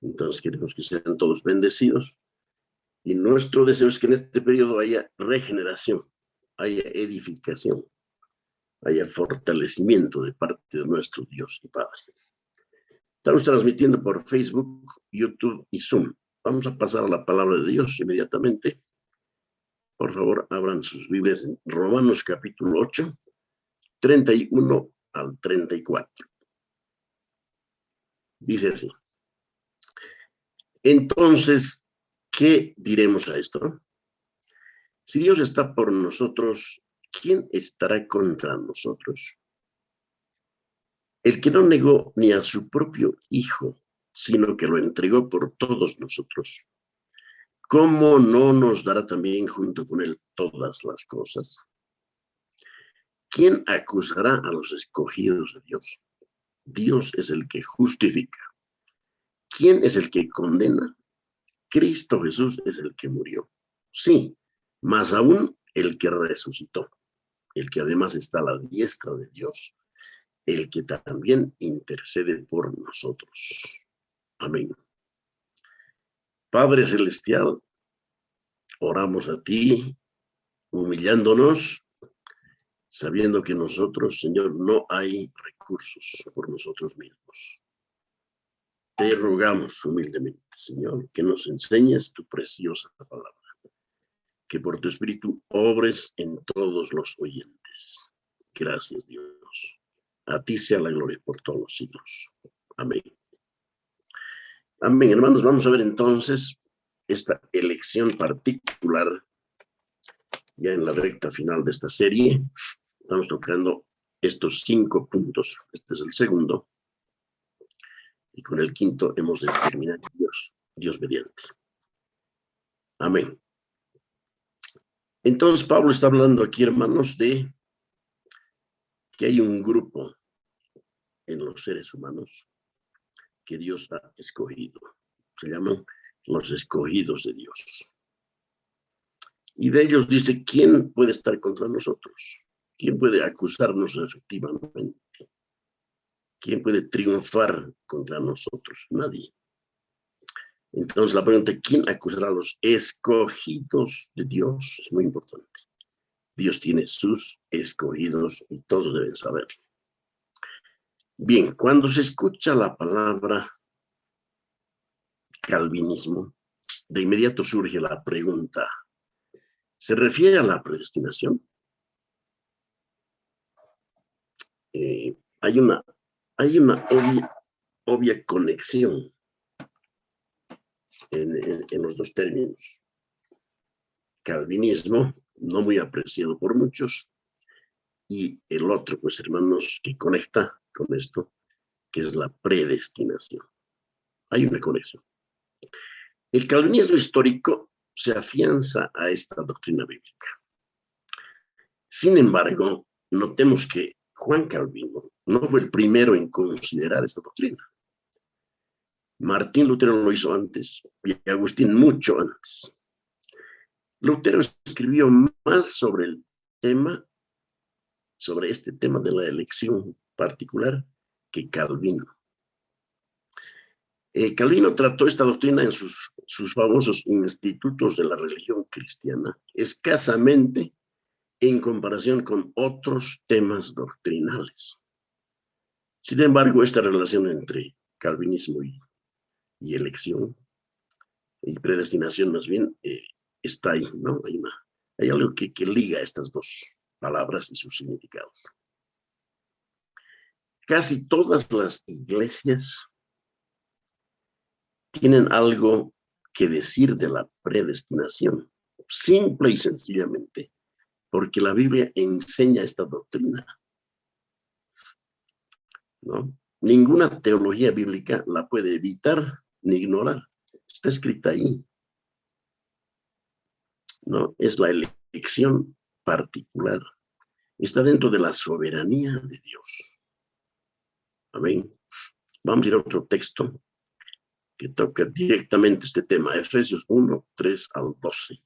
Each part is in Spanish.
Entonces queremos que sean todos bendecidos. Y nuestro deseo es que en este periodo haya regeneración, haya edificación, haya fortalecimiento de parte de nuestro Dios y Padre. Estamos transmitiendo por Facebook, YouTube y Zoom. Vamos a pasar a la palabra de Dios inmediatamente. Por favor, abran sus Biblias en Romanos capítulo 8, 31 al 34. Dice así. Entonces, ¿qué diremos a esto? Si Dios está por nosotros, ¿quién estará contra nosotros? El que no negó ni a su propio Hijo, sino que lo entregó por todos nosotros, ¿cómo no nos dará también junto con él todas las cosas? ¿Quién acusará a los escogidos de Dios? Dios es el que justifica. ¿Quién es el que condena? Cristo Jesús es el que murió. Sí, más aún el que resucitó, el que además está a la diestra de Dios, el que también intercede por nosotros. Amén. Padre Celestial, oramos a ti, humillándonos, sabiendo que nosotros, Señor, no hay recursos por nosotros mismos. Te rogamos humildemente, Señor, que nos enseñes tu preciosa palabra, que por tu Espíritu obres en todos los oyentes. Gracias, Dios. A ti sea la gloria por todos los siglos. Amén. Amén, hermanos. Vamos a ver entonces esta elección particular ya en la recta final de esta serie. Estamos tocando estos 5 puntos. Este es el segundo. Y con el quinto hemos de terminar Dios mediante. Amén. Entonces Pablo está hablando aquí, hermanos, de que hay un grupo en los seres humanos que Dios ha escogido. Se llaman los escogidos de Dios. Y de ellos dice, ¿quién puede estar contra nosotros? ¿Quién puede acusarnos efectivamente? ¿Quién puede triunfar contra nosotros? Nadie. Entonces la pregunta, ¿quién acusará a los escogidos de Dios? Es muy importante. Dios tiene sus escogidos y todos deben saberlo. Bien, cuando se escucha la palabra calvinismo, de inmediato surge la pregunta, ¿se refiere a la predestinación? Hay una obvia conexión en los dos términos. Calvinismo, no muy apreciado por muchos, y el otro, pues hermanos, que conecta con esto, que es la predestinación. Hay una conexión. El calvinismo histórico se afianza a esta doctrina bíblica. Sin embargo, notemos que Juan Calvino no fue el primero en considerar esta doctrina. Martín Lutero lo hizo antes y Agustín mucho antes. Lutero escribió más sobre el tema, sobre este tema de la elección particular, que Calvino. Calvino trató esta doctrina en sus famosos institutos de la religión cristiana, escasamente en comparación con otros temas doctrinales. Sin embargo, esta relación entre calvinismo y elección, y predestinación más bien, está ahí, ¿no? Hay algo que liga estas dos palabras y sus significados. Casi todas las iglesias tienen algo que decir de la predestinación, simple y sencillamente, porque la Biblia enseña esta doctrina, ¿no? Ninguna teología bíblica la puede evitar ni ignorar. Está escrita ahí, ¿no? Es la elección particular. Está dentro de la soberanía de Dios. Amén. Vamos a ir a otro texto que toca directamente este tema, Efesios 1, 3 al 12.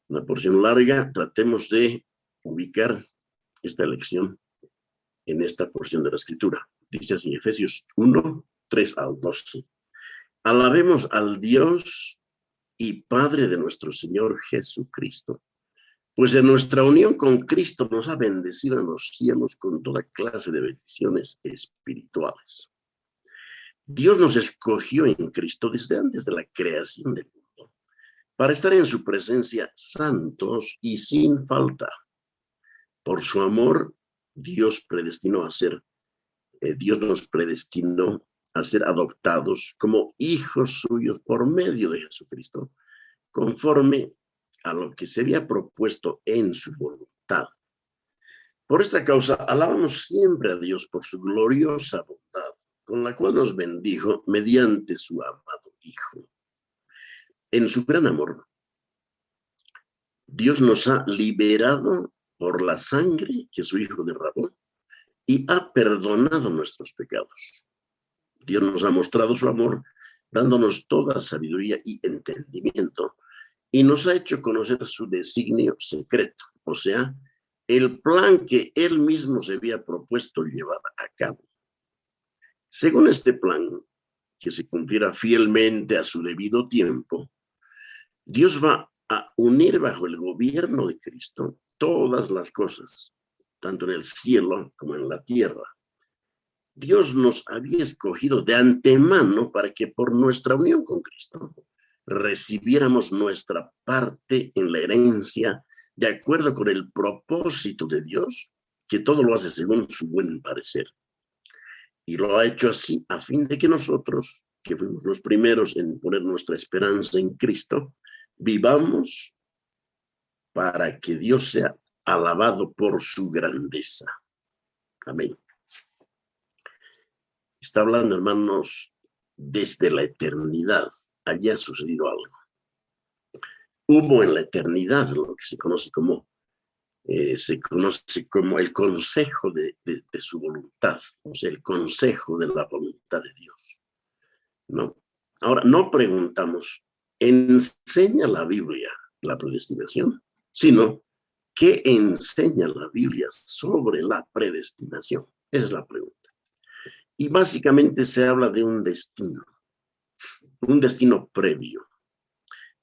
Una porción larga, tratemos de ubicar esta elección en esta porción de la Escritura. Dice así, Efesios 1, 3 al 12. Alabemos al Dios y Padre de nuestro Señor Jesucristo, pues en nuestra unión con Cristo nos ha bendecido en los cielos con toda clase de bendiciones espirituales. Dios nos escogió en Cristo desde antes de la creación del mundo para estar en su presencia santos y sin falta. Por su amor, Dios nos predestinó a ser adoptados como hijos suyos por medio de Jesucristo, conforme a lo que se había propuesto en su voluntad. Por esta causa, alabamos siempre a Dios por su gloriosa bondad, con la cual nos bendijo mediante su amado Hijo. En su gran amor, Dios nos ha liberado por la sangre que su Hijo derramó y ha perdonado nuestros pecados. Dios nos ha mostrado su amor, dándonos toda sabiduría y entendimiento, y nos ha hecho conocer su designio secreto, o sea, el plan que Él mismo se había propuesto llevar a cabo. Según este plan, que se cumpliera fielmente a su debido tiempo, Dios va a unir bajo el gobierno de Cristo todas las cosas, tanto en el cielo como en la tierra. Dios nos había escogido de antemano para que por nuestra unión con Cristo recibiéramos nuestra parte en la herencia de acuerdo con el propósito de Dios, que todo lo hace según su buen parecer. Y lo ha hecho así a fin de que nosotros, que fuimos los primeros en poner nuestra esperanza en Cristo, vivamos para que Dios sea alabado por su grandeza. Amén. Está hablando, hermanos, desde la eternidad. Allí ha sucedido algo. Hubo en la eternidad lo que se conoce como el consejo de su voluntad, o sea, el consejo de la voluntad de Dios. ¿No? Ahora, no preguntamos, ¿enseña la Biblia la predestinación? Sino, ¿qué enseña la Biblia sobre la predestinación? Esa es la pregunta. Y básicamente se habla de un destino previo,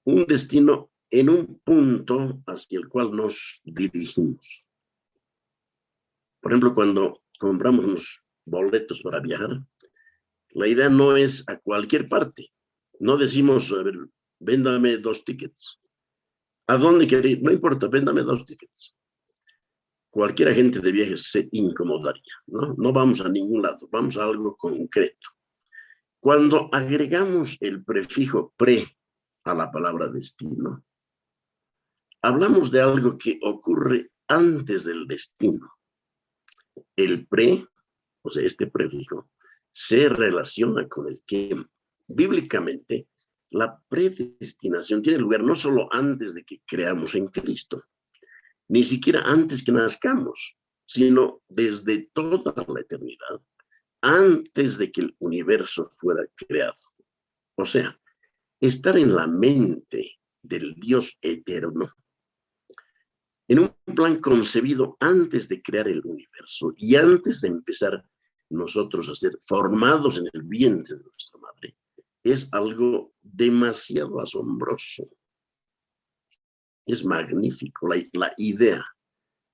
un destino en un punto hacia el cual nos dirigimos. Por ejemplo, cuando compramos unos boletos para viajar, la idea no es a cualquier parte. No decimos, a ver, véndame 2 tickets. ¿A dónde quiere ir? No importa, véndame 2 tickets. Cualquier agente de viajes se incomodaría, ¿no? No vamos a ningún lado, vamos a algo concreto. Cuando agregamos el prefijo pre a la palabra destino, hablamos de algo que ocurre antes del destino. El pre, o sea, este prefijo, se relaciona con el tiempo. Bíblicamente, la predestinación tiene lugar no solo antes de que creamos en Cristo, ni siquiera antes que nazcamos, sino desde toda la eternidad, antes de que el universo fuera creado. O sea, estar en la mente del Dios eterno, en un plan concebido antes de crear el universo y antes de empezar nosotros a ser formados en el vientre de nuestra madre, es algo demasiado asombroso. Es magnífico esta idea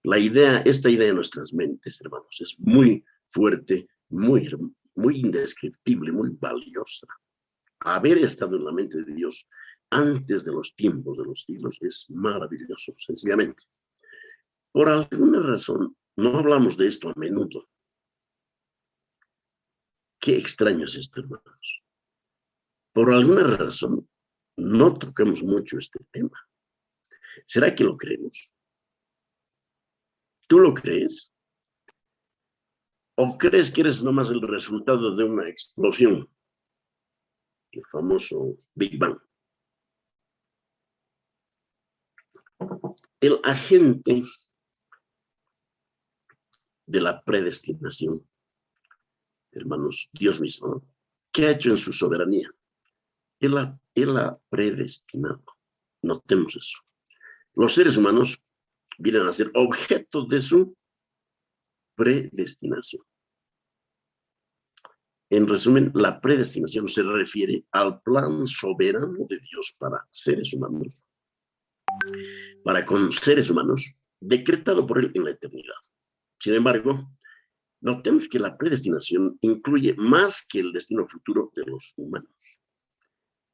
de nuestras mentes, hermanos, es muy fuerte, muy indescriptible, muy valiosa. Haber estado en la mente de Dios antes de los tiempos de los siglos es maravilloso, sencillamente. Por alguna razón, no hablamos de esto a menudo. Qué extraño es esto, hermanos. Por alguna razón, no tocamos mucho este tema. ¿Será que lo creemos? ¿Tú lo crees? ¿O crees que eres nomás el resultado de una explosión? El famoso Big Bang. El agente de la predestinación, hermanos, Dios mismo, ¿qué ha hecho en su soberanía? Él ha predestinado. Notemos eso. Los seres humanos vienen a ser objeto de su predestinación. En resumen, la predestinación se refiere al plan soberano de Dios para seres humanos, para con seres humanos, decretado por él en la eternidad. Sin embargo, notemos que la predestinación incluye más que el destino futuro de los humanos.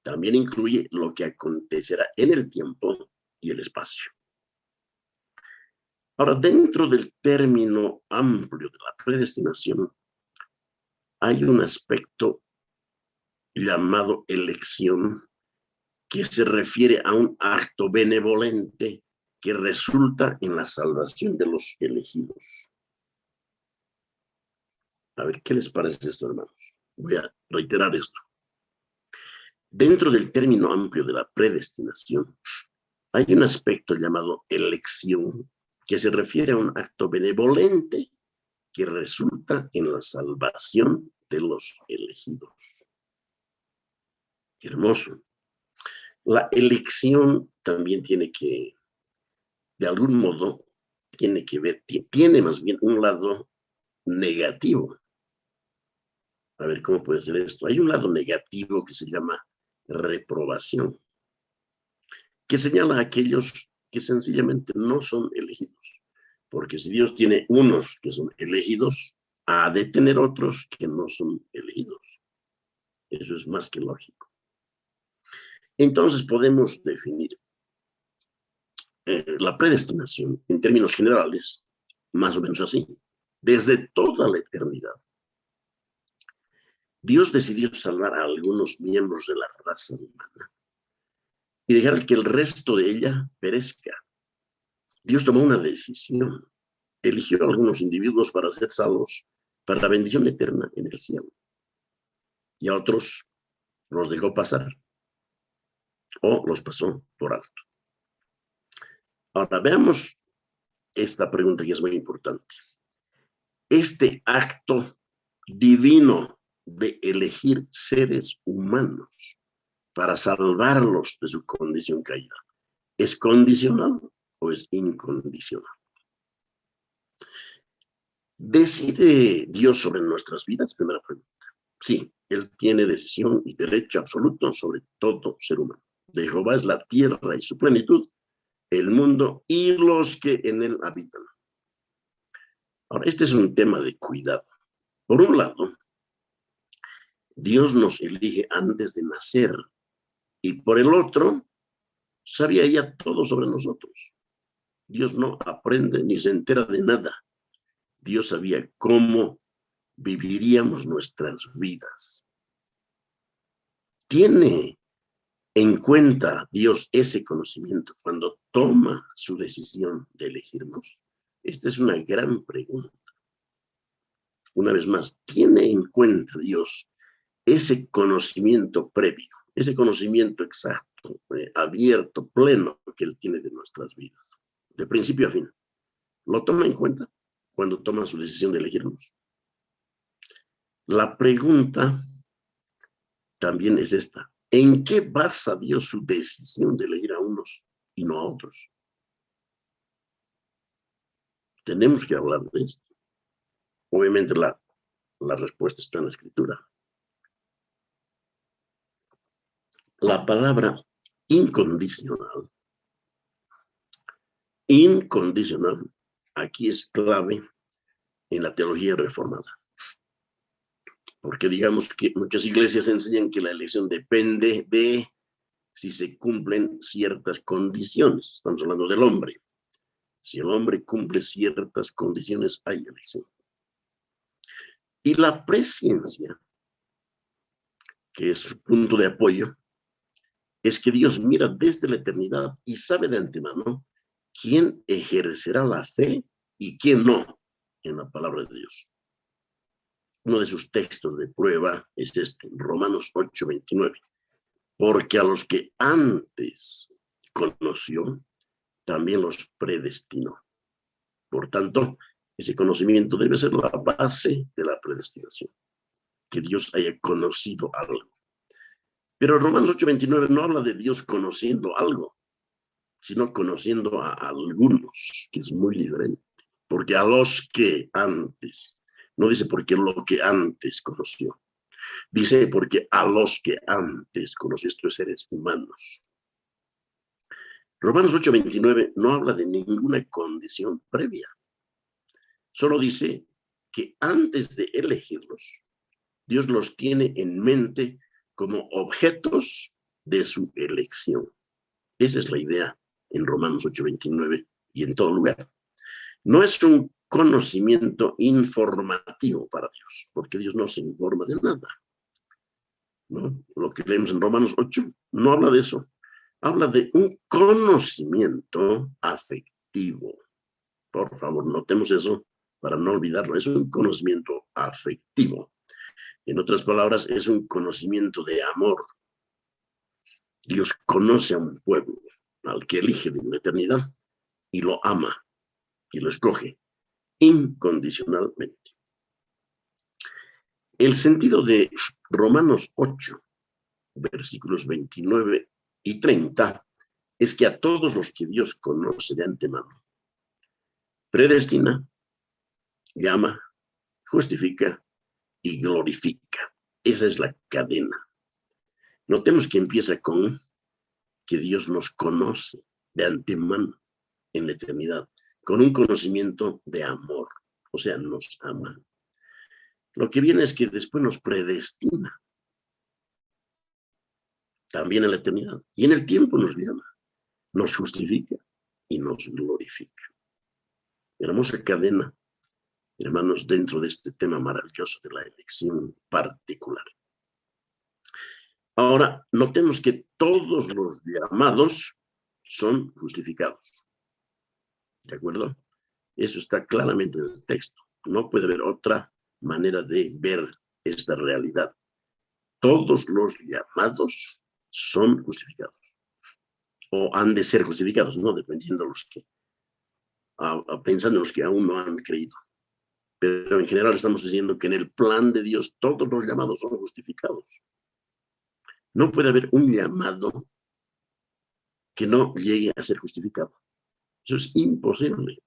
También incluye lo que acontecerá en el tiempo y el espacio. Ahora, dentro del término amplio de la predestinación, hay un aspecto llamado elección, que se refiere a un acto benevolente que resulta en la salvación de los elegidos. A ver, ¿qué les parece esto, hermanos? Voy a reiterar esto. Dentro del término amplio de la predestinación, hay un aspecto llamado elección, que se refiere a un acto benevolente que resulta en la salvación de los elegidos. Qué hermoso. La elección también tiene que, de algún modo, tiene que ver, tiene más bien un lado negativo. A ver, ¿cómo puede ser esto? Hay un lado negativo que se llama reprobación, que señala a aquellos que sencillamente no son elegidos. Porque si Dios tiene unos que son elegidos, ha de tener otros que no son elegidos. Eso es más que lógico. Entonces podemos definir la predestinación en términos generales, más o menos así. Desde toda la eternidad, Dios decidió salvar a algunos miembros de la raza humana y dejar que el resto de ella perezca. Dios tomó una decisión, eligió a algunos individuos para ser salvos, para la bendición eterna en el cielo, y a otros los dejó pasar o los pasó por alto. Ahora veamos esta pregunta que es muy importante. Este acto divino de elegir seres humanos para salvarlos de su condición caída, ¿es condicional o es incondicional? ¿Decide Dios sobre nuestras vidas? Primera pregunta. Sí, Él tiene decisión y derecho absoluto sobre todo ser humano. De Jehová es la tierra y su plenitud, el mundo y los que en él habitan. Ahora, este es un tema de cuidado. Por un lado, Dios nos elige antes de nacer, y por el otro, sabía ya todo sobre nosotros. Dios no aprende ni se entera de nada. Dios sabía cómo viviríamos nuestras vidas. ¿Tiene en cuenta Dios ese conocimiento cuando toma su decisión de elegirnos? Esta es una gran pregunta. Una vez más, ¿tiene en cuenta Dios ese conocimiento previo, ese conocimiento exacto, abierto, pleno que Él tiene de nuestras vidas, de principio a fin? ¿Lo toma en cuenta cuando toma su decisión de elegirnos? La pregunta también es esta: ¿en qué basa Dios su decisión de elegir a unos y no a otros? Tenemos que hablar de esto. Obviamente la respuesta está en la Escritura. La palabra incondicional, aquí es clave en la teología reformada. Porque digamos que muchas iglesias enseñan que la elección depende de si se cumplen ciertas condiciones. Estamos hablando del hombre. Si el hombre cumple ciertas condiciones, hay elección. Y la presciencia, que es su punto de apoyo, es que Dios mira desde la eternidad y sabe de antemano quién ejercerá la fe y quién no en la palabra de Dios. Uno de sus textos de prueba es este, Romanos 8:29. Porque a los que antes conoció, también los predestinó. Por tanto, ese conocimiento debe ser la base de la predestinación, que Dios haya conocido algo. Pero Romanos 8:29 no habla de Dios conociendo algo, sino conociendo a algunos, que es muy diferente. Porque a los que antes, no dice porque lo que antes conoció. Dice, porque a los que antes conociste seres humanos. Romanos 8:29 no habla de ninguna condición previa. Solo dice que antes de elegirlos, Dios los tiene en mente como objetos de su elección. Esa es la idea en Romanos 8:29 y en todo lugar. No es un conocimiento informativo para Dios, porque Dios no se informa de nada, ¿no? Lo que leemos en Romanos 8 no habla de eso. Habla de un conocimiento afectivo. Por favor, notemos eso para no olvidarlo. Es un conocimiento afectivo. En otras palabras, es un conocimiento de amor. Dios conoce a un pueblo al que elige de la eternidad y lo ama y lo escoge incondicionalmente. El sentido de Romanos 8, versículos 29 y 30, es que a todos los que Dios conoce de antemano, predestina, llama, justifica y glorifica. Esa es la cadena. Notemos que empieza con que Dios nos conoce de antemano en la eternidad, con un conocimiento de amor, o sea, nos ama. Lo que viene es que después nos predestina, también en la eternidad, y en el tiempo nos llama, nos justifica y nos glorifica. Hermosa cadena, hermanos, dentro de este tema maravilloso de la elección particular. Ahora, notemos que todos los llamados son justificados. ¿De acuerdo? Eso está claramente en el texto. No puede haber otra manera de ver esta realidad. Todos los llamados son justificados. O han de ser justificados, ¿no? Dependiendo de los que, pensando en los que aún no han creído. Pero en general estamos diciendo que en el plan de Dios todos los llamados son justificados. No puede haber un llamado que no llegue a ser justificado. Eso es imposible.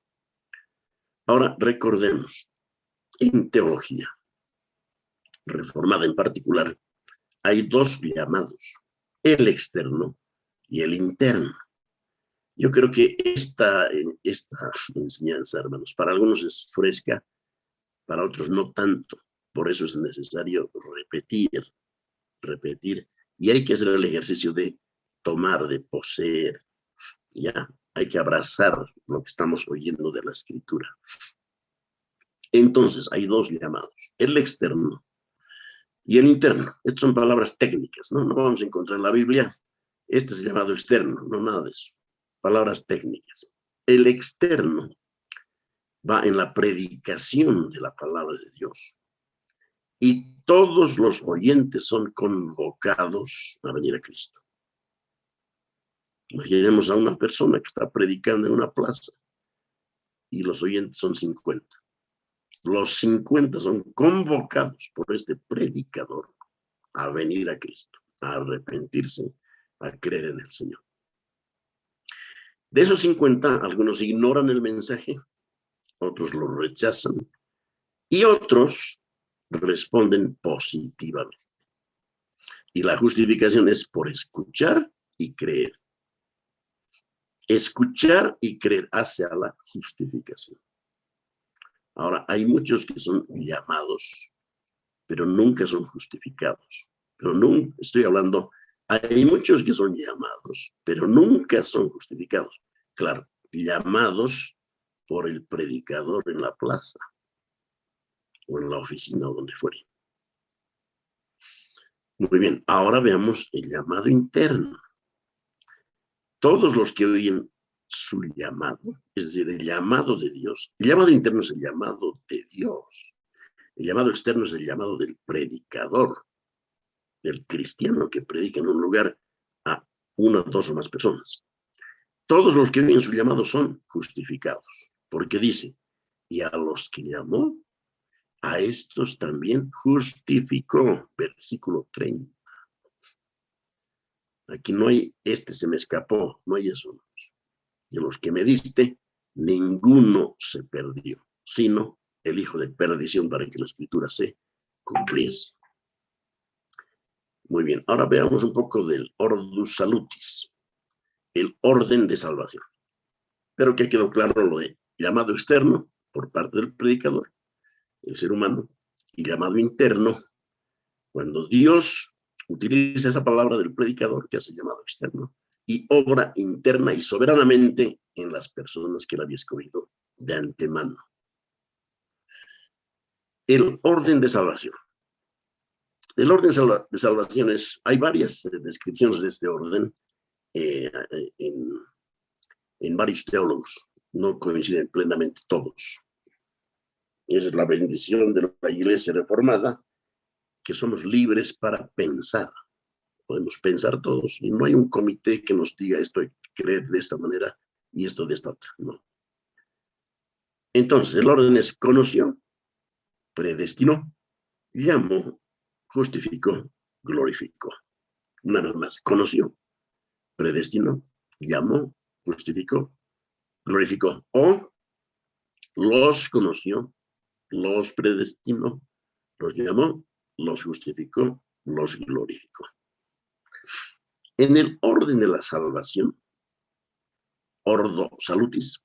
Ahora recordemos, en teología reformada en particular, hay dos llamados, el externo y el interno. Yo creo que esta enseñanza, hermanos, para algunos es fresca, para otros no tanto. Por eso es necesario repetir, y hay que hacer el ejercicio de tomar, de poseer, ¿ya? Hay que abrazar lo que estamos oyendo de la Escritura. Entonces, hay dos llamados, el externo y el interno. Estas son palabras técnicas, ¿no? No vamos a encontrar en la Biblia. Este es el llamado externo, no nada de eso. Palabras técnicas. El externo va en la predicación de la palabra de Dios. Y todos los oyentes son convocados a venir a Cristo. Imaginemos a una persona que está predicando en una plaza y los oyentes son 50. Los 50 son convocados por este predicador a venir a Cristo, a arrepentirse, a creer en el Señor. De esos 50, algunos ignoran el mensaje, otros lo rechazan y otros responden positivamente. Y la justificación es por escuchar y creer. Escuchar y creer hacia la justificación. Ahora, hay muchos que son llamados, pero nunca son justificados. Pero nunca, estoy hablando, hay muchos que son llamados, pero nunca son justificados. Claro, llamados por el predicador en la plaza o en la oficina o donde fuere. Muy bien, ahora veamos el llamado interno. Todos los que oyen su llamado, es decir, el llamado de Dios. El llamado interno es el llamado de Dios. El llamado externo es el llamado del predicador, del cristiano que predica en un lugar a una, dos o más personas. Todos los que oyen su llamado son justificados, porque dice, y a los que llamó, a estos también justificó. Versículo 30. Aquí no hay, se me escapó, no hay eso. De los que me diste, ninguno se perdió, sino el hijo de perdición para que la escritura se cumpliese. Muy bien, ahora veamos un poco del Ordus Salutis, el orden de salvación. Pero que quedó claro lo de llamado externo por parte del predicador, el ser humano, y llamado interno, cuando Dios utiliza esa palabra del predicador, que hace llamado externo, y obra interna y soberanamente en las personas que él había escogido de antemano. El orden de salvación. El orden de salvación hay varias descripciones de este orden en varios teólogos. No coinciden plenamente todos. Esa es la bendición de la Iglesia Reformada, que somos libres para pensar. Podemos pensar todos y no hay un comité que nos diga esto hay que creer de esta manera y esto de esta otra. No. Entonces, el orden es conoció, predestinó, llamó, justificó, glorificó. Una vez más, conoció, predestinó, llamó, justificó, glorificó. O los conoció, los predestinó, los llamó, los justificó, los glorificó. En el orden de la salvación, ordo salutis,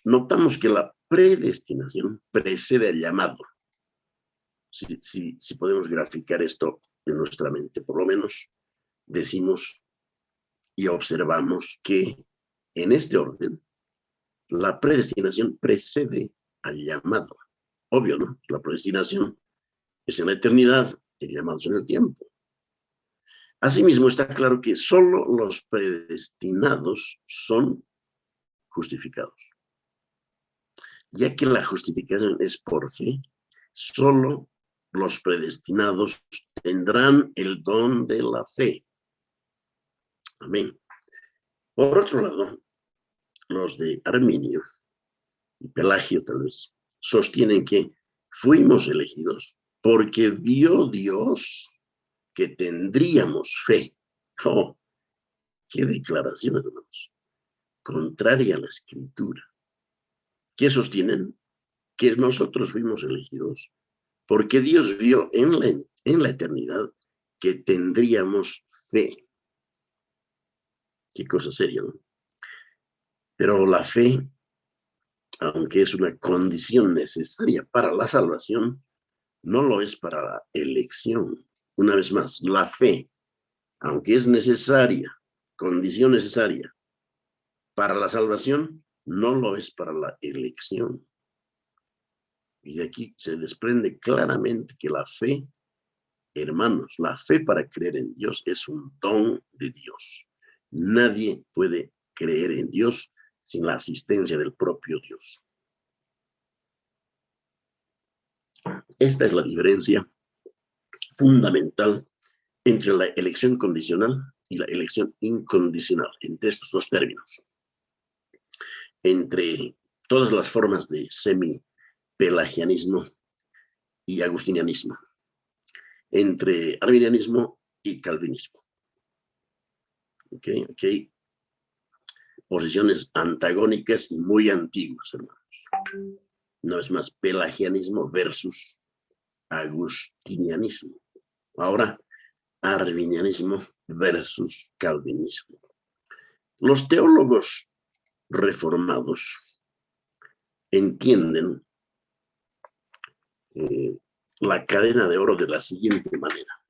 notamos que la predestinación precede al llamado. Si podemos graficar esto en nuestra mente, por lo menos decimos y observamos que en este orden la predestinación precede al llamado. Obvio, ¿no? La predestinación es en la eternidad, el llamado es en el tiempo. Asimismo, está claro que solo los predestinados son justificados. Ya que la justificación es por fe, solo los predestinados tendrán el don de la fe. Amén. Por otro lado, los de Arminio y Pelagio tal vez sostienen que fuimos elegidos porque vio Dios que tendríamos fe. Oh, qué declaración, hermanos. Contraria a la Escritura. ¿Qué sostienen? Que nosotros fuimos elegidos porque Dios vio en la eternidad que tendríamos fe. Qué cosa seria, ¿no? Pero la fe, aunque es una condición necesaria para la salvación, no lo es para la elección. Una vez más, la fe, aunque es necesaria, condición necesaria para la salvación, no lo es para la elección. Y de aquí se desprende claramente que la fe, hermanos, la fe para creer en Dios es un don de Dios. Nadie puede creer en Dios sin la asistencia del propio Dios. Esta es la diferencia fundamental entre la elección condicional y la elección incondicional, entre estos dos términos. Entre todas las formas de semi-pelagianismo y agustinianismo, entre arminianismo y calvinismo. Okay. Posiciones antagónicas y muy antiguas, hermanos. Una vez más, pelagianismo versus agustinianismo. Ahora, arminianismo versus calvinismo. Los teólogos reformados entienden la cadena de oro de la siguiente manera.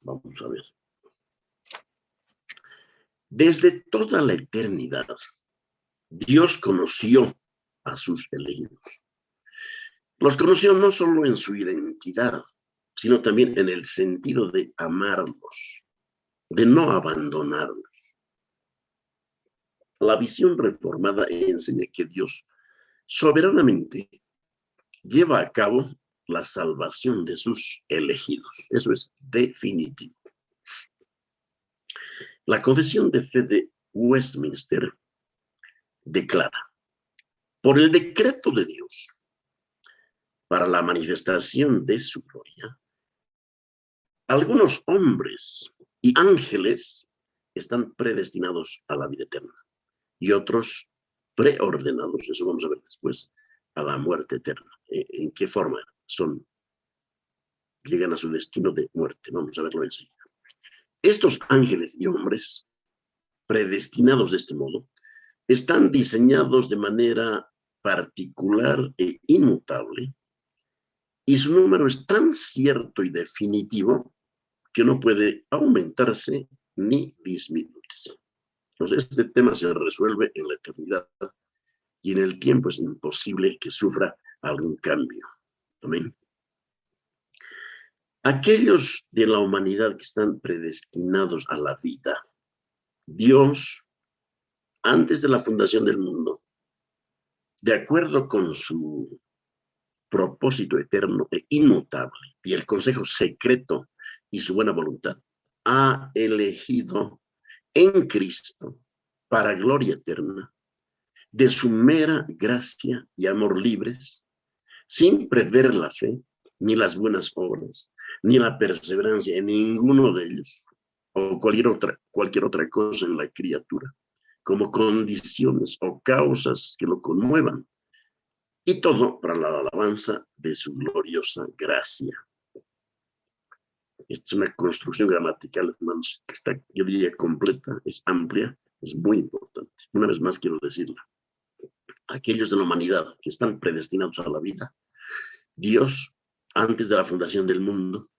Vamos a ver. Desde toda la eternidad, Dios conoció a sus elegidos. Los conoció no solo en su identidad, sino también en el sentido de amarlos, de no abandonarlos. La visión reformada enseña que Dios soberanamente lleva a cabo la salvación de sus elegidos. Eso es definitivo. La Confesión de Fe de Westminster declara: por el decreto de Dios, para la manifestación de su gloria, algunos hombres y ángeles están predestinados a la vida eterna y otros preordenados, eso vamos a ver después, a la muerte eterna. ¿En qué forma son llegan a su destino de muerte. Vamos a verlo enseguida. Estos ángeles y hombres, predestinados de este modo, están diseñados de manera particular e inmutable, y su número es tan cierto y definitivo que no puede aumentarse ni disminuirse. Entonces, este tema se resuelve en la eternidad y en el tiempo es imposible que sufra algún cambio. Amén. Aquellos de la humanidad que están predestinados a la vida, Dios, antes de la fundación del mundo, de acuerdo con su propósito eterno e inmutable y el consejo secreto y su buena voluntad, ha elegido en Cristo para gloria eterna, de su mera gracia y amor libres, sin prever la fe, ni las buenas obras, ni la perseverancia en ninguno de ellos, o cualquier otra cosa en la criatura, como condiciones o causas que lo conmuevan, y todo para la alabanza de su gloriosa gracia. Esta es una construcción gramatical, hermanos, que está, yo diría, completa, es amplia, es muy importante. Una vez más quiero decirla. Aquellos de la humanidad que están predestinados a la vida, Dios, antes de la fundación del mundo,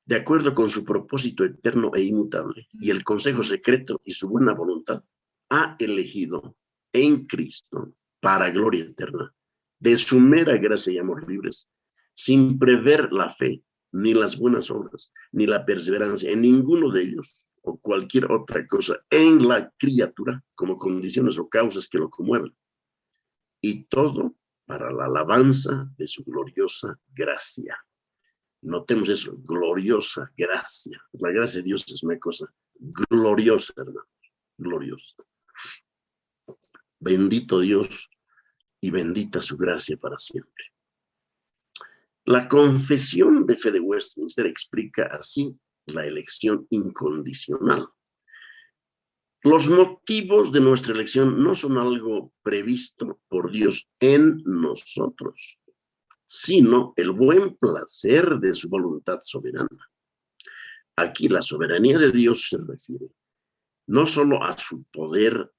de acuerdo con su propósito eterno e inmutable y el consejo secreto y su buena voluntad, ha elegido en Cristo para gloria eterna, de su mera gracia y amor libres, sin prever la fe, ni las buenas obras, ni la perseverancia en ninguno de ellos, o cualquier otra cosa en la criatura, como condiciones o causas que lo conmueven. Y todo para la alabanza de su gloriosa gracia. Notemos eso, gloriosa gracia. La gracia de Dios es una cosa gloriosa, hermano, gloriosa. Bendito Dios y bendita su gracia para siempre. La confesión de fe de Westminster explica así la elección incondicional. Los motivos de nuestra elección no son algo previsto por Dios en nosotros, sino el buen placer de su voluntad soberana. Aquí la soberanía de Dios se refiere no solo a su poder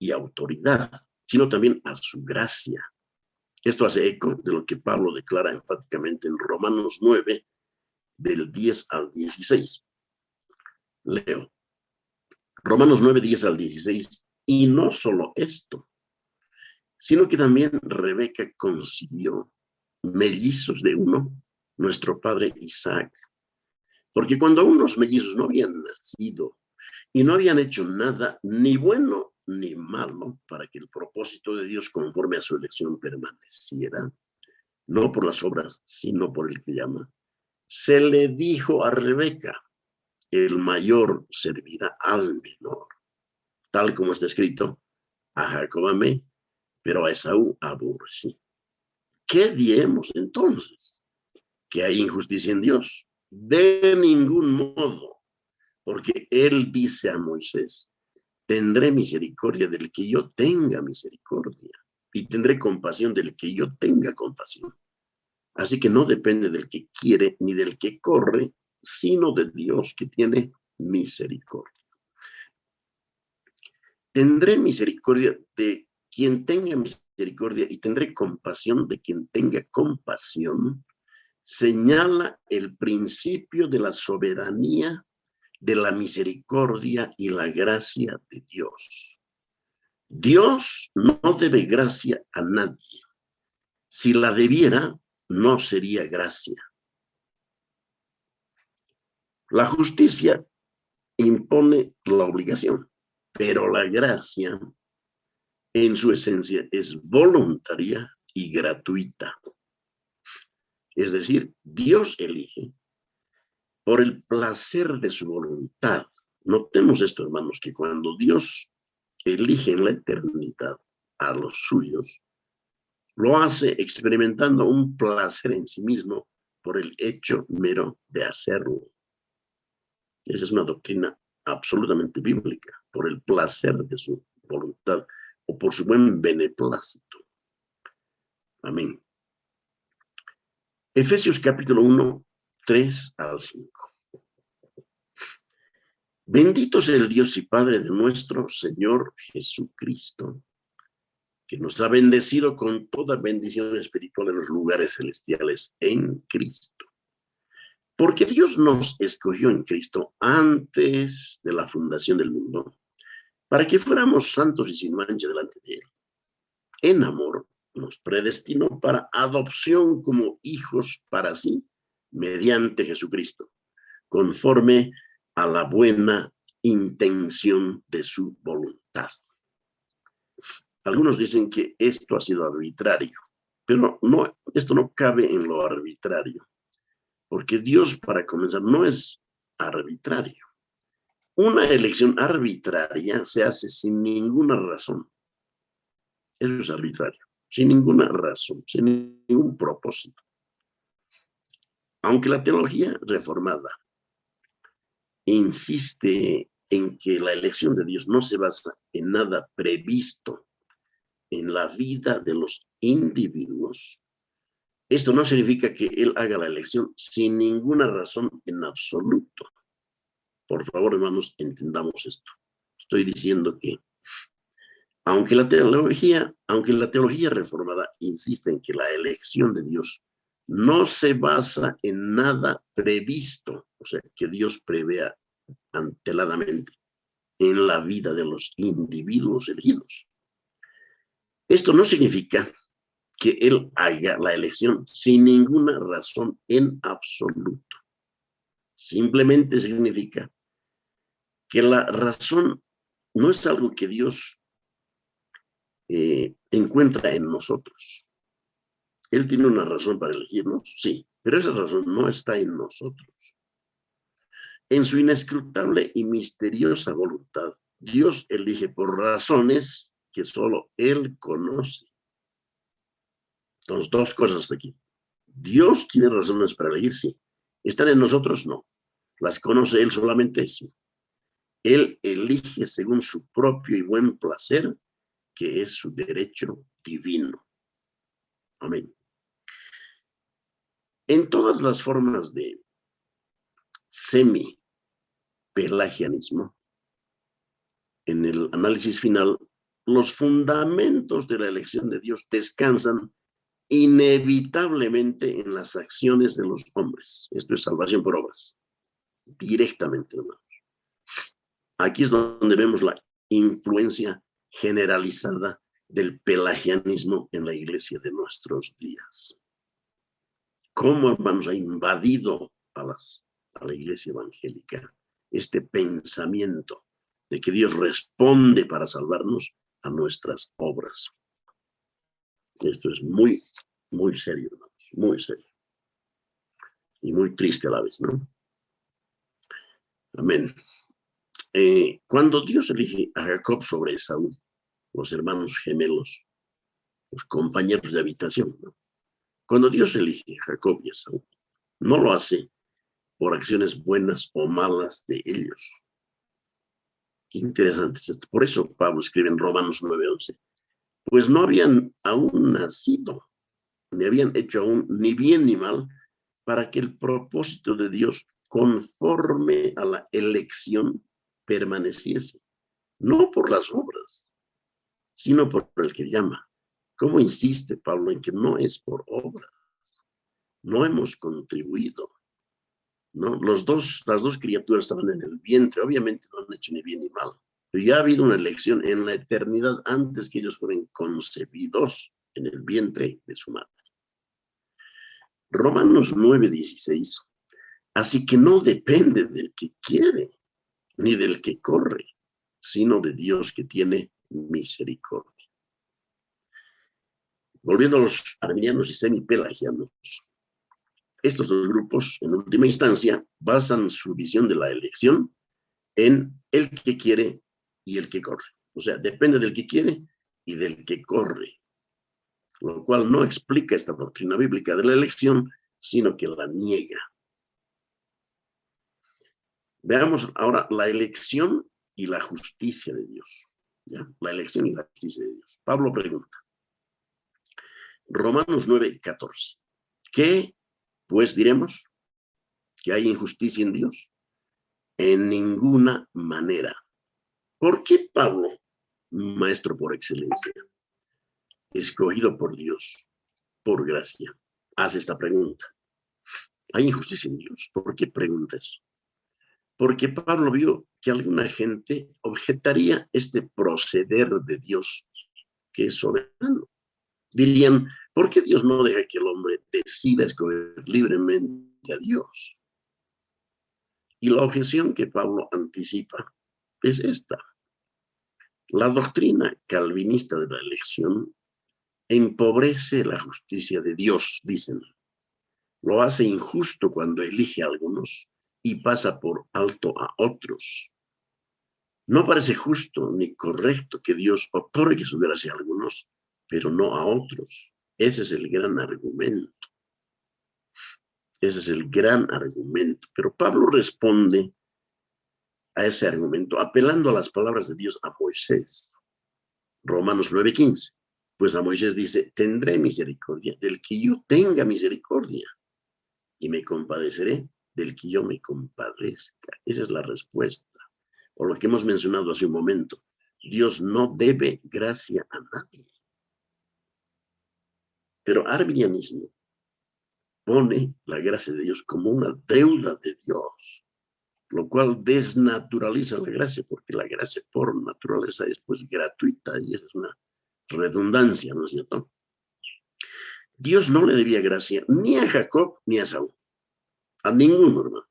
y autoridad, sino también a su gracia. Esto hace eco de lo que Pablo declara enfáticamente en Romanos 9, del 10 al 16. Leo. Romanos 9, 10 al 16. Y no solo esto, sino que también Rebeca concibió mellizos de uno, nuestro padre Isaac. Porque cuando aún los mellizos no habían nacido y no habían hecho nada, ni bueno ni malo, para que el propósito de Dios conforme a su elección permaneciera, no por las obras, sino por el que llama, se le dijo a Rebeca, el mayor servirá al menor, tal como está escrito, a Jacob amé, pero a Esaú aborrecí. ¿Qué diremos entonces? ¿Que hay injusticia en Dios? De ningún modo, porque él dice a Moisés, tendré misericordia del que yo tenga misericordia y tendré compasión del que yo tenga compasión. Así que no depende del que quiere ni del que corre, sino de Dios que tiene misericordia. Tendré misericordia de quien tenga misericordia y tendré compasión de quien tenga compasión. Señala el principio de la soberanía, de la misericordia y la gracia de Dios. Dios no debe gracia a nadie. Si la debiera, no sería gracia. La justicia impone la obligación, pero la gracia, en su esencia, es voluntaria y gratuita. Es decir, Dios elige por el placer de su voluntad. Notemos esto, hermanos, que cuando Dios elige en la eternidad a los suyos, lo hace experimentando un placer en sí mismo por el hecho mero de hacerlo. Esa es una doctrina absolutamente bíblica, por el placer de su voluntad o por su buen beneplácito. Amén. Efesios capítulo 1 3 al 5. Bendito sea el Dios y Padre de nuestro Señor Jesucristo, que nos ha bendecido con toda bendición espiritual en los lugares celestiales en Cristo. Porque Dios nos escogió en Cristo antes de la fundación del mundo, para que fuéramos santos y sin mancha delante de Él. En amor nos predestinó para adopción como hijos para sí, mediante Jesucristo, conforme a la buena intención de su voluntad. Algunos dicen que esto ha sido arbitrario, pero no, esto no cabe en lo arbitrario, porque Dios, para comenzar, no es arbitrario. Una elección arbitraria se hace sin ninguna razón. Eso es arbitrario, sin ninguna razón, sin ningún propósito. Aunque la teología reformada insiste en que la elección de Dios no se basa en nada previsto en la vida de los individuos, esto no significa que Él haga la elección sin ninguna razón en absoluto. Por favor, hermanos, entendamos esto. Estoy diciendo que aunque la teología reformada insiste en que la elección de Dios no se basa en nada previsto, o sea, que Dios prevea anteladamente en la vida de los individuos elegidos. Esto no significa que Él haga la elección sin ninguna razón en absoluto. Simplemente significa que la razón no es algo que Dios encuentra en nosotros. Él tiene una razón para elegirnos, sí, pero esa razón no está en nosotros. En su inescrutable y misteriosa voluntad, Dios elige por razones que solo Él conoce. Entonces, dos cosas aquí. Dios tiene razones para elegir, sí. ¿Están en nosotros? No. ¿Las conoce Él solamente? Sí. Él elige según su propio y buen placer, que es su derecho divino. Amén. En todas las formas de semi-pelagianismo, en el análisis final, los fundamentos de la elección de Dios descansan inevitablemente en las acciones de los hombres. Esto es salvación por obras, directamente, hermanos. Aquí es donde vemos la influencia generalizada del pelagianismo en la iglesia de nuestros días. Cómo, hermanos, ha invadido a la iglesia evangélica este pensamiento de que Dios responde para salvarnos a nuestras obras. Esto es muy, muy serio, hermanos, muy serio. Y muy triste a la vez, ¿no? Amén. Cuando Dios elige a Jacob sobre Esaú, los hermanos gemelos, los compañeros de habitación, ¿no? Cuando Dios elige a Jacob y Esaú, no lo hace por acciones buenas o malas de ellos. Qué interesante es esto. Por eso Pablo escribe en Romanos 9:11, pues no habían aún nacido, ni habían hecho aún ni bien ni mal, para que el propósito de Dios conforme a la elección permaneciese, no por las obras, sino por el que llama. ¿Cómo insiste Pablo en que no es por obras? No hemos contribuido, ¿no? Las dos criaturas estaban en el vientre, obviamente no han hecho ni bien ni mal, pero ya ha habido una elección en la eternidad antes que ellos fueran concebidos en el vientre de su madre. Romanos 9:16. Así que no depende del que quiere, ni del que corre, sino de Dios que tiene misericordia. Volviendo a los arminianos y semipelagianos, estos dos grupos, en última instancia, basan su visión de la elección en el que quiere y el que corre. O sea, depende del que quiere y del que corre, lo cual no explica esta doctrina bíblica de la elección, sino que la niega. Veamos ahora la elección y la justicia de Dios. ¿Ya? La elección y la justicia de Dios. Pablo pregunta, Romanos 9:14. ¿Qué pues diremos? ¿Que hay injusticia en Dios? En ninguna manera. ¿Por qué Pablo, maestro por excelencia, escogido por Dios, por gracia, hace esta pregunta? ¿Hay injusticia en Dios? ¿Por qué pregunta eso? Porque Pablo vio que alguna gente objetaría este proceder de Dios, que es soberano. Dirían, ¿por qué Dios no deja que el hombre decida escoger libremente a Dios? Y la objeción que Pablo anticipa es esta. La doctrina calvinista de la elección empobrece la justicia de Dios, dicen. Lo hace injusto cuando elige a algunos y pasa por alto a otros. No parece justo ni correcto que Dios otorgue su gracia a algunos, pero no a otros. Ese es el gran argumento. Ese es el gran argumento. Pero Pablo responde a ese argumento apelando a las palabras de Dios a Moisés. Romanos 9:15. Pues a Moisés dice, tendré misericordia del que yo tenga misericordia y me compadeceré del que yo me compadezca. Esa es la respuesta. O lo que hemos mencionado hace un momento. Dios no debe gracia a nadie. Pero arminianismo pone la gracia de Dios como una deuda de Dios, lo cual desnaturaliza la gracia, porque la gracia por naturaleza es pues gratuita y esa es una redundancia, ¿no es cierto? Dios no le debía gracia ni a Jacob ni a Saúl, a ninguno, hermano.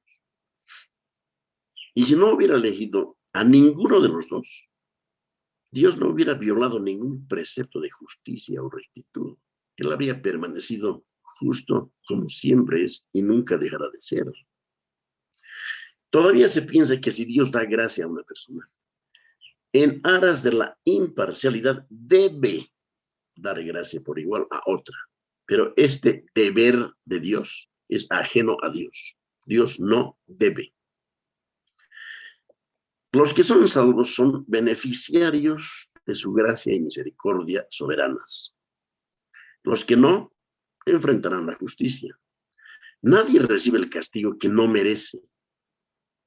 Y si no hubiera elegido a ninguno de los dos, Dios no hubiera violado ningún precepto de justicia o rectitud. Él había permanecido justo como siempre es y nunca dejará de ser. Todavía se piensa que si Dios da gracia a una persona, en aras de la imparcialidad debe dar gracia por igual a otra. Pero este deber de Dios es ajeno a Dios. Dios no debe. Los que son salvos son beneficiarios de su gracia y misericordia soberanas. Los que no enfrentarán la justicia. Nadie recibe el castigo que no merece.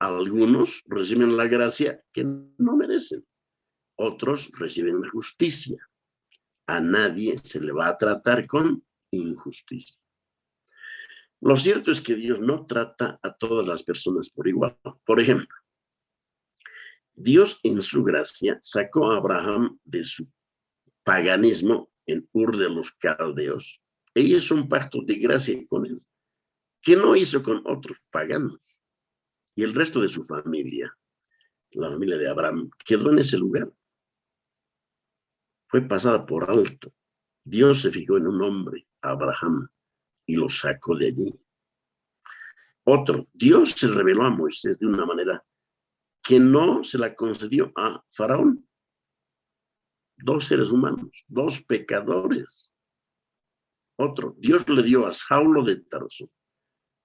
Algunos reciben la gracia que no merecen. Otros reciben la justicia. A nadie se le va a tratar con injusticia. Lo cierto es que Dios no trata a todas las personas por igual. Por ejemplo, Dios en su gracia sacó a Abraham de su paganismo en Ur de los Caldeos e hizo un pacto de gracia con él, que no hizo con otros paganos. Y el resto de su familia, la familia de Abraham, quedó en ese lugar. Fue pasada por alto. Dios se fijó en un hombre, Abraham, y lo sacó de allí. Otro, Dios se reveló a Moisés de una manera que no se la concedió a Faraón. Dos seres humanos, dos pecadores. Otro, Dios le dio a Saulo de Tarso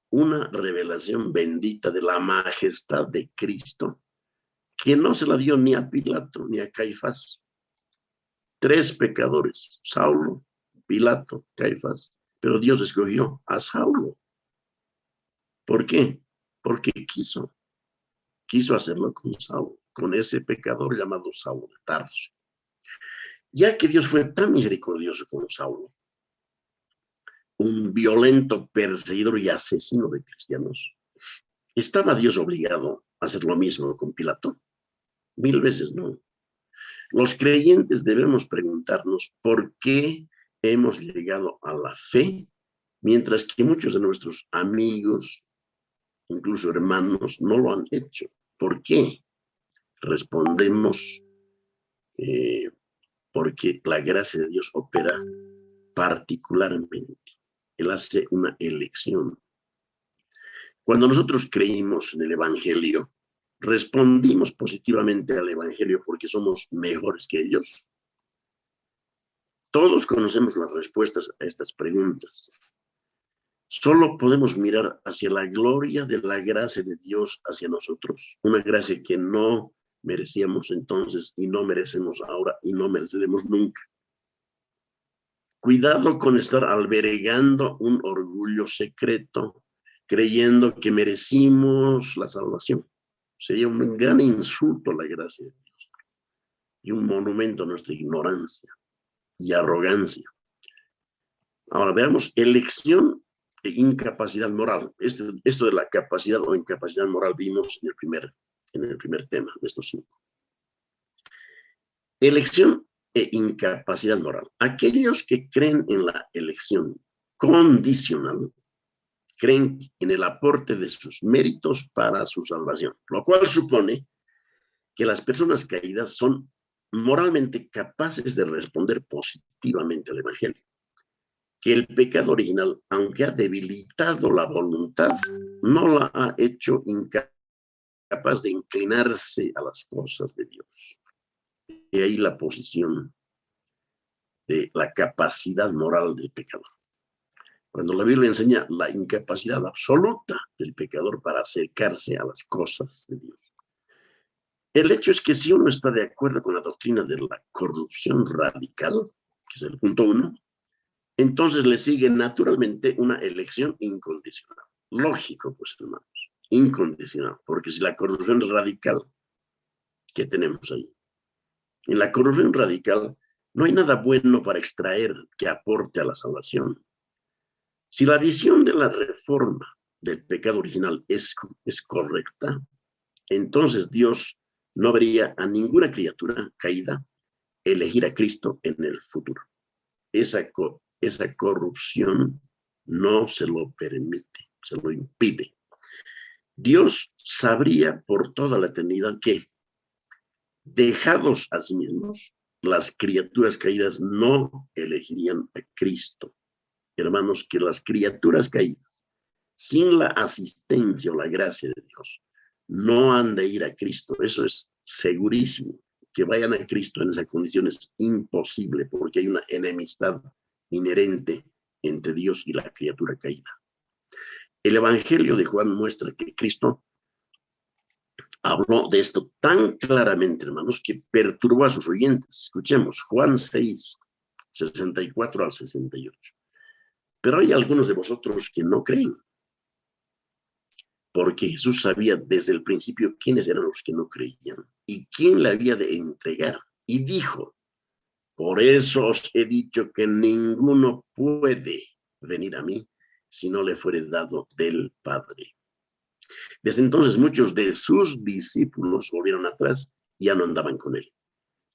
una revelación bendita de la majestad de Cristo, que no se la dio ni a Pilato ni a Caifás. Tres pecadores, Saulo, Pilato, Caifás, pero Dios escogió a Saulo. ¿Por qué? Porque quiso hacerlo con Saulo, con ese pecador llamado Saulo de Tarso. Ya que Dios fue tan misericordioso con Saulo, un violento perseguidor y asesino de cristianos, ¿estaba Dios obligado a hacer lo mismo con Pilato? 1000 veces no. Los creyentes debemos preguntarnos por qué hemos llegado a la fe, mientras que muchos de nuestros amigos, incluso hermanos, no lo han hecho. ¿Por qué? Respondemos porque la gracia de Dios opera particularmente. Él hace una elección. Cuando nosotros creímos en el Evangelio, respondimos positivamente al Evangelio porque somos mejores que ellos. Todos conocemos las respuestas a estas preguntas. Solo podemos mirar hacia la gloria de la gracia de Dios hacia nosotros, una gracia que no merecíamos entonces y no merecemos ahora y no mereceremos nunca. Cuidado con estar albergando un orgullo secreto creyendo que merecimos la salvación. Sería un gran insulto a la gracia de Dios y un monumento a nuestra ignorancia y arrogancia. Ahora veamos elección e incapacidad moral. Esto de la capacidad o incapacidad moral vimos en el primer tema de estos 5. Elección e incapacidad moral. Aquellos que creen en la elección condicional creen en el aporte de sus méritos para su salvación, lo cual supone que las personas caídas son moralmente capaces de responder positivamente al Evangelio. Que el pecado original, aunque ha debilitado la voluntad, no la ha hecho incapaz de inclinarse a las cosas de Dios. Y ahí la posición de la capacidad moral del pecador. Cuando la Biblia enseña la incapacidad absoluta del pecador para acercarse a las cosas de Dios. El hecho es que si uno está de acuerdo con la doctrina de la corrupción radical, que es el punto 1, entonces le sigue naturalmente una elección incondicional. Lógico, pues, hermanos, incondicional, porque si la corrupción es radical, ¿qué tenemos ahí? En la corrupción radical no hay nada bueno para extraer que aporte a la salvación. Si la visión de la reforma del pecado original es correcta, entonces Dios no vería a ninguna criatura caída elegir a Cristo en el futuro. Esa corrupción no se lo permite, se lo impide. Dios sabría por toda la eternidad que, dejados a sí mismos, las criaturas caídas no elegirían a Cristo. Hermanos, que las criaturas caídas, sin la asistencia o la gracia de Dios, no han de ir a Cristo. Eso es segurísimo. Que vayan a Cristo en esa condición es imposible, porque hay una enemistad inherente entre Dios y la criatura caída. El Evangelio de Juan muestra que Cristo habló de esto tan claramente, hermanos, que perturbó a sus oyentes. Escuchemos, Juan 6, 64 al 68. Pero hay algunos de vosotros que no creen, porque Jesús sabía desde el principio quiénes eran los que no creían y quién le había de entregar. Y dijo, por eso os he dicho que ninguno puede venir a mí si no le fuere dado del Padre. Desde entonces muchos de sus discípulos volvieron atrás y ya no andaban con él.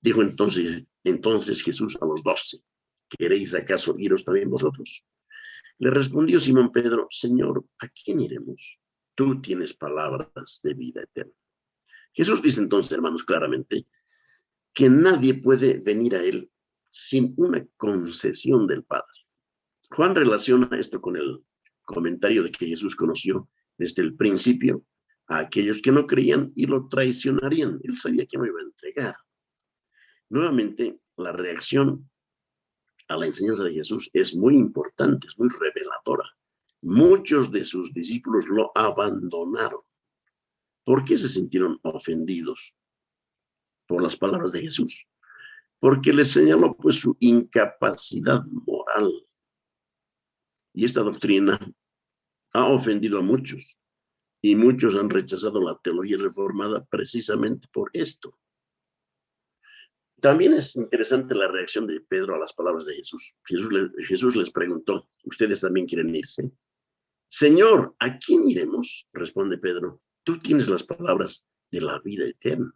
Dijo entonces Jesús a los 12, ¿queréis acaso iros también vosotros? Le respondió Simón Pedro, Señor, ¿a quién iremos? Tú tienes palabras de vida eterna. Jesús dice entonces, hermanos, claramente, que nadie puede venir a él sin una concesión del Padre. Juan relaciona esto con el comentario de que Jesús conoció desde el principio a aquellos que no creían y lo traicionarían. Él sabía que no iba a entregar. Nuevamente, la reacción a la enseñanza de Jesús es muy importante, es muy reveladora. Muchos de sus discípulos lo abandonaron. ¿Por qué se sintieron ofendidos por las palabras de Jesús? Porque les señaló pues su incapacidad moral. Y esta doctrina ha ofendido a muchos. Y muchos han rechazado la teología reformada precisamente por esto. También es interesante la reacción de Pedro a las palabras de Jesús. Jesús les preguntó, ¿ustedes también quieren irse? Señor, ¿a quién iremos? Responde Pedro, tú tienes las palabras de la vida eterna.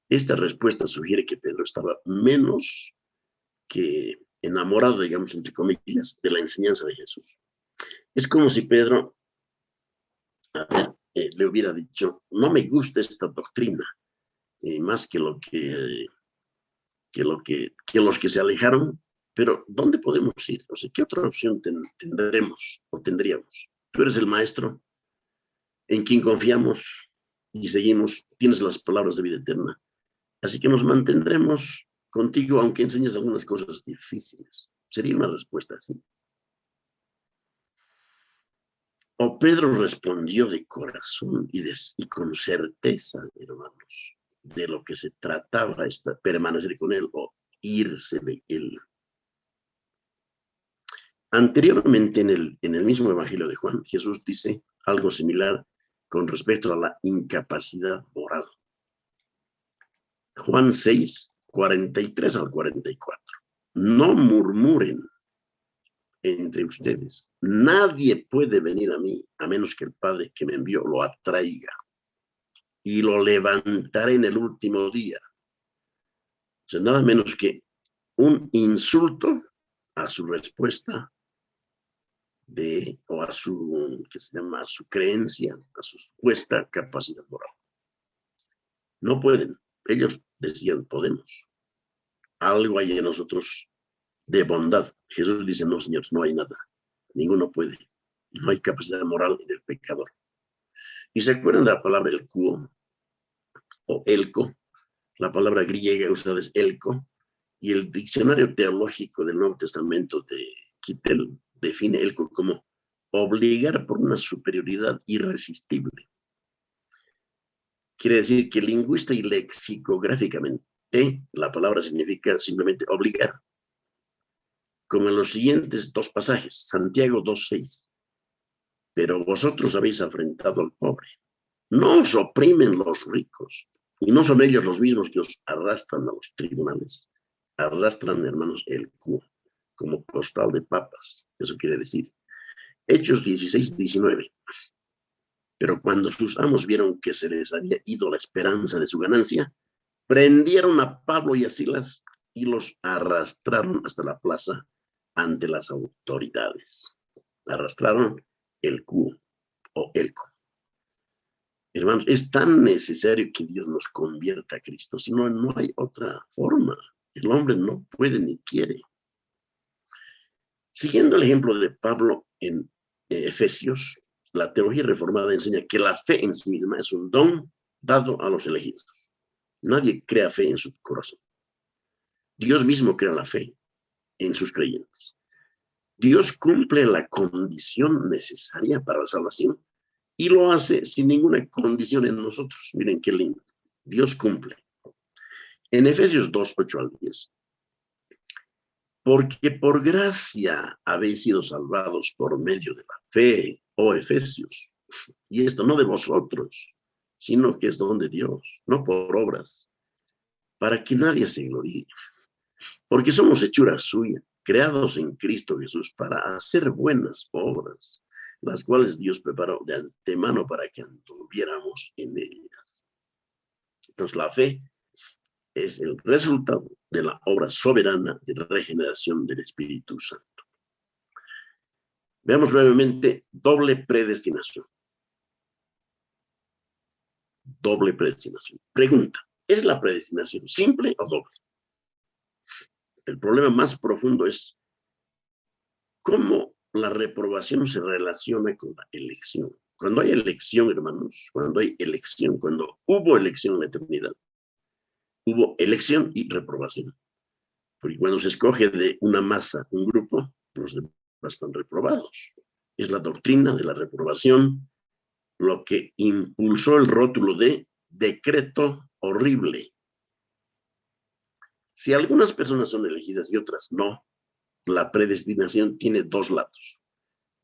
Esta respuesta sugiere que Pedro estaba menos que enamorado, digamos, entre comillas, de la enseñanza de Jesús. Es como si Pedro le hubiera dicho, no me gusta esta doctrina, más que los que se alejaron, pero ¿dónde podemos ir? O sea, ¿qué otra opción tendremos o tendríamos? Tú eres el maestro en quien confiamos y seguimos, tienes las palabras de vida eterna. Así que nos mantendremos contigo aunque enseñes algunas cosas difíciles. Sería una respuesta así. O Pedro respondió de corazón y con certeza, hermanos, de lo que se trataba, permanecer con él o irse de él. Anteriormente, en el mismo Evangelio de Juan, Jesús dice algo similar con respecto a la incapacidad moral. Juan 6, 43 al 44. No murmuren entre ustedes. Nadie puede venir a mí a menos que el Padre que me envió lo atraiga y lo levantaré en el último día. O sea, nada menos que un insulto a su respuesta o a su, ¿qué se llama? A su creencia, a su supuesta capacidad moral. No pueden. Ellos decían, podemos. Algo hay en nosotros de bondad. Jesús dice, no, señores, no hay nada. Ninguno puede. No hay capacidad moral en el pecador. ¿Y se acuerdan de la palabra el cuo o elco? La palabra griega usada es elco. Y el diccionario teológico del Nuevo Testamento de Kittel define elco como obligar por una superioridad irresistible. Quiere decir que lingüista y lexicográficamente la palabra significa simplemente obligar. Como en los siguientes dos pasajes, Santiago 2:6. Pero vosotros habéis afrentado al pobre. No os oprimen los ricos. Y no son ellos los mismos que os arrastran a los tribunales. Arrastran, hermanos, el cuo, como costal de papas. Eso quiere decir. Hechos 16:19. Pero cuando sus amos vieron que se les había ido la esperanza de su ganancia, prendieron a Pablo y a Silas y los arrastraron hasta la plaza ante las autoridades. Arrastraron el cuo o elco. Hermanos, es tan necesario que Dios nos convierta a Cristo, si no, no hay otra forma. El hombre no puede ni quiere. Siguiendo el ejemplo de Pablo en Efesios, la teología reformada enseña que la fe en sí misma es un don dado a los elegidos. Nadie crea fe en su corazón. Dios mismo crea la fe en sus creyentes. Dios cumple la condición necesaria para la salvación y lo hace sin ninguna condición en nosotros. Miren qué lindo. Dios cumple. En Efesios 2, 8 al 10. Porque por gracia habéis sido salvados por medio de la fe, oh Efesios. Y esto no de vosotros, sino que es don de Dios, no por obras, para que nadie se gloríe. Porque somos hechura suya, creados en Cristo Jesús para hacer buenas obras, las cuales Dios preparó de antemano para que anduviéramos en ellas. Entonces la fe es el resultado de la obra soberana de regeneración del Espíritu Santo. Veamos brevemente doble predestinación. Doble predestinación. Pregunta, ¿es la predestinación simple o doble? El problema más profundo es cómo la reprobación se relaciona con la elección. Cuando hay elección, hermanos, cuando hubo elección en la eternidad, hubo elección y reprobación. Porque cuando se escoge de una masa, un grupo, los demás están reprobados. Es la doctrina de la reprobación lo que impulsó el rótulo de decreto horrible. Si algunas personas son elegidas y otras no, la predestinación tiene dos lados.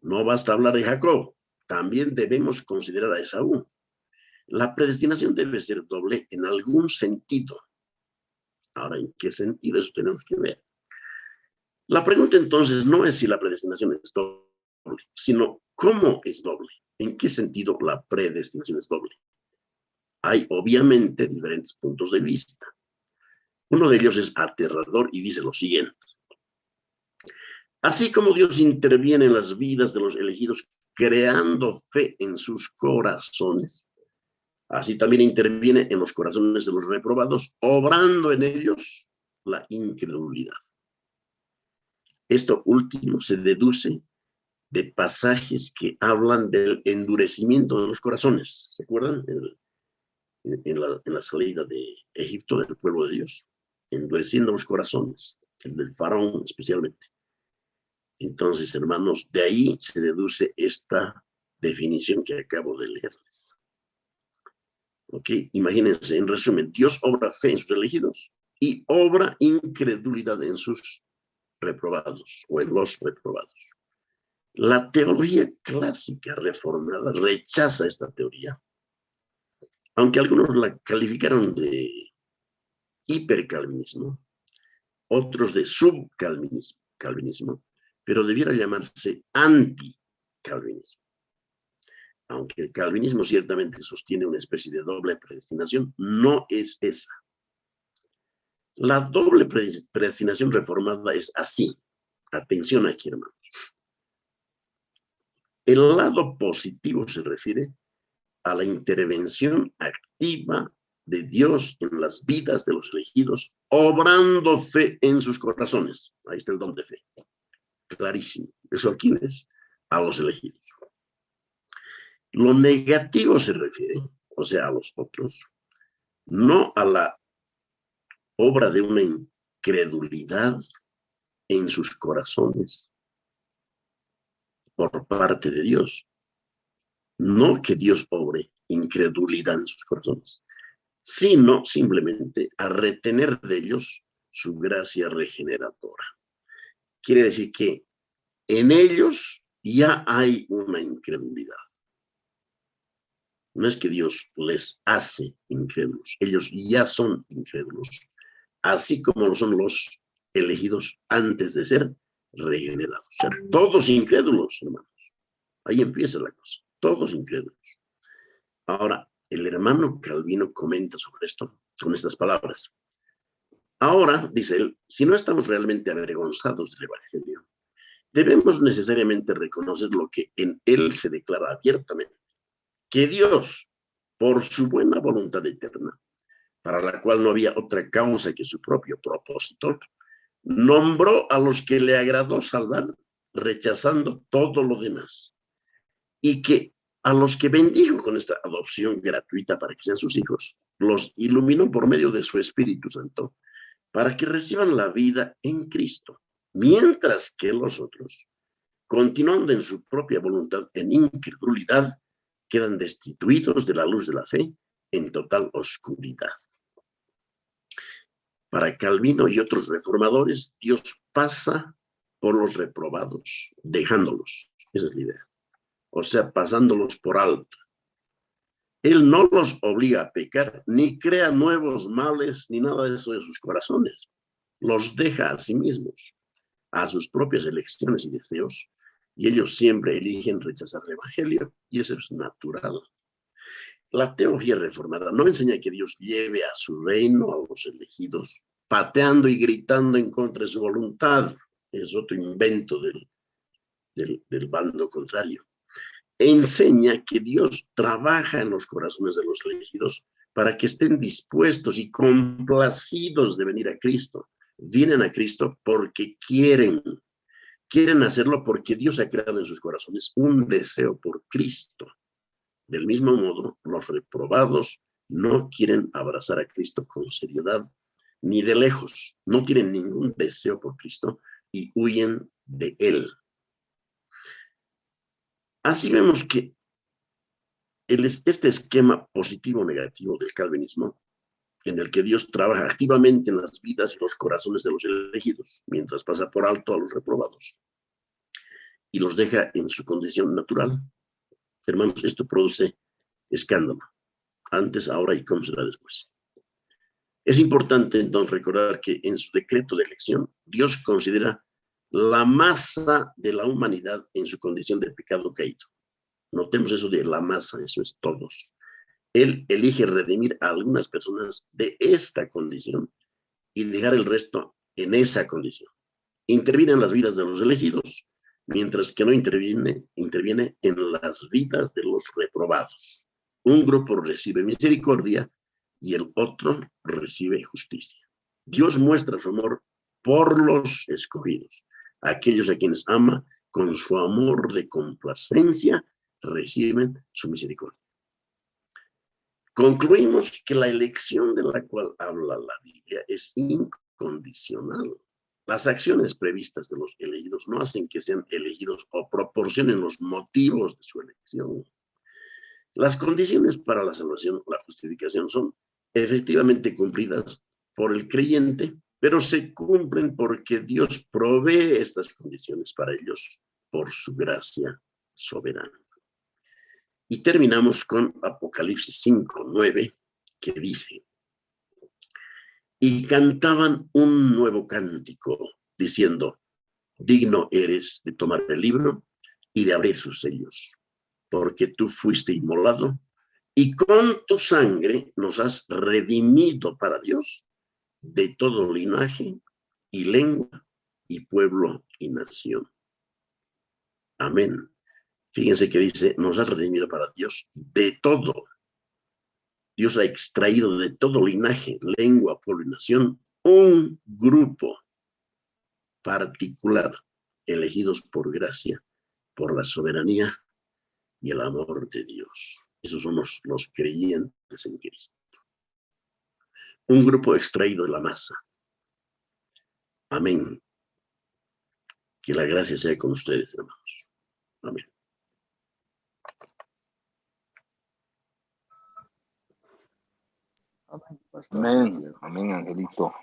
No basta hablar de Jacob, también debemos considerar a Esaú. La predestinación debe ser doble en algún sentido. Ahora, ¿en qué sentido? Eso tenemos que ver. La pregunta entonces no es si la predestinación es doble, sino cómo es doble. ¿En qué sentido la predestinación es doble? Hay obviamente diferentes puntos de vista. Uno de ellos es aterrador y dice lo siguiente. Así como Dios interviene en las vidas de los elegidos creando fe en sus corazones, así también interviene en los corazones de los reprobados, obrando en ellos la incredulidad. Esto último se deduce de pasajes que hablan del endurecimiento de los corazones. ¿Se acuerdan? En la salida de Egipto del pueblo de Dios, endureciendo los corazones, el del faraón especialmente. Entonces, hermanos, de ahí se deduce esta definición que acabo de leerles. ¿Ok? Imagínense, en resumen, Dios obra fe en sus elegidos y obra incredulidad en sus reprobados o en los reprobados. La teología clásica reformada rechaza esta teoría, aunque algunos la calificaron de hipercalvinismo, otros de subcalvinismo, pero debiera llamarse anticalvinismo. Aunque el calvinismo ciertamente sostiene una especie de doble predestinación, no es esa. La doble predestinación reformada es así. Atención aquí, hermanos. El lado positivo se refiere a la intervención activa de Dios en las vidas de los elegidos, obrando fe en sus corazones. Ahí está el don de fe. Clarísimo. ¿Eso a quiénes? A los elegidos. Lo negativo se refiere, o sea, a los otros, no a la obra de una incredulidad en sus corazones por parte de Dios. No que Dios obre incredulidad en sus corazones, sino simplemente a retener de ellos su gracia regeneradora. Quiere decir que en ellos ya hay una incredulidad. No es que Dios les hace incrédulos, ellos ya son incrédulos, así como lo son los elegidos antes de ser regenerados. O sea, todos incrédulos, hermanos. Ahí empieza la cosa, todos incrédulos. Ahora, el hermano Calvino comenta sobre esto con estas palabras. Ahora, dice él, si no estamos realmente avergonzados del Evangelio, debemos necesariamente reconocer lo que en él se declara abiertamente, que Dios, por su buena voluntad eterna, para la cual no había otra causa que su propio propósito, nombró a los que le agradó salvar, rechazando todo lo demás, y que a los que bendijo con esta adopción gratuita para que sean sus hijos, los iluminó por medio de su Espíritu Santo, para que reciban la vida en Cristo, mientras que los otros, continuando en su propia voluntad en incredulidad, quedan destituidos de la luz de la fe en total oscuridad. Para Calvino y otros reformadores, Dios pasa por los reprobados, dejándolos. Esa es la idea. O sea, pasándolos por alto. Él no los obliga a pecar, ni crea nuevos males, ni nada de eso en sus corazones. Los deja a sí mismos, a sus propias elecciones y deseos, y ellos siempre eligen rechazar el Evangelio, y eso es natural. La teología reformada no enseña que Dios lleve a su reino a los elegidos, pateando y gritando en contra de su voluntad. Es otro invento del bando contrario. Enseña que Dios trabaja en los corazones de los elegidos para que estén dispuestos y complacidos de venir a Cristo. Vienen a Cristo porque quieren hacerlo porque Dios ha creado en sus corazones un deseo por Cristo. Del mismo modo, los reprobados no quieren abrazar a Cristo con seriedad ni de lejos, no tienen ningún deseo por Cristo y huyen de Él. Así vemos que este esquema positivo-negativo del calvinismo, en el que Dios trabaja activamente en las vidas y los corazones de los elegidos, mientras pasa por alto a los reprobados y los deja en su condición natural. Hermanos, esto produce escándalo, antes, ahora y cómo será después. Es importante entonces recordar que en su decreto de elección, Dios considera la masa de la humanidad en su condición de pecado caído. Notemos eso de la masa, eso es todos. Él elige redimir a algunas personas de esta condición y dejar el resto en esa condición. Interviene en las vidas de los elegidos, mientras que no interviene en las vidas de los reprobados. Un grupo recibe misericordia y el otro recibe justicia. Dios muestra su amor por los escogidos, aquellos a quienes ama con su amor de complacencia, reciben su misericordia. Concluimos que la elección de la cual habla la Biblia es incondicional. Las acciones previstas de los elegidos no hacen que sean elegidos o proporcionen los motivos de su elección. Las condiciones para la salvación o la justificación son efectivamente cumplidas por el creyente, pero se cumplen porque Dios provee estas condiciones para ellos por su gracia soberana. Y terminamos con Apocalipsis 5:9, que dice: y cantaban un nuevo cántico, diciendo: digno eres de tomar el libro y de abrir sus sellos, porque tú fuiste inmolado y con tu sangre nos has redimido para Dios de todo linaje y lengua y pueblo y nación. Amén. Fíjense que dice: nos has redimido para Dios de todo. Dios ha extraído de todo linaje, lengua, pueblo y nación un grupo particular, elegidos por gracia, por la soberanía y el amor de Dios. Esos son los creyentes en Cristo. Un grupo extraído de la masa. Amén. Que la gracia sea con ustedes, hermanos. Amén. Amén, amén, Angelito.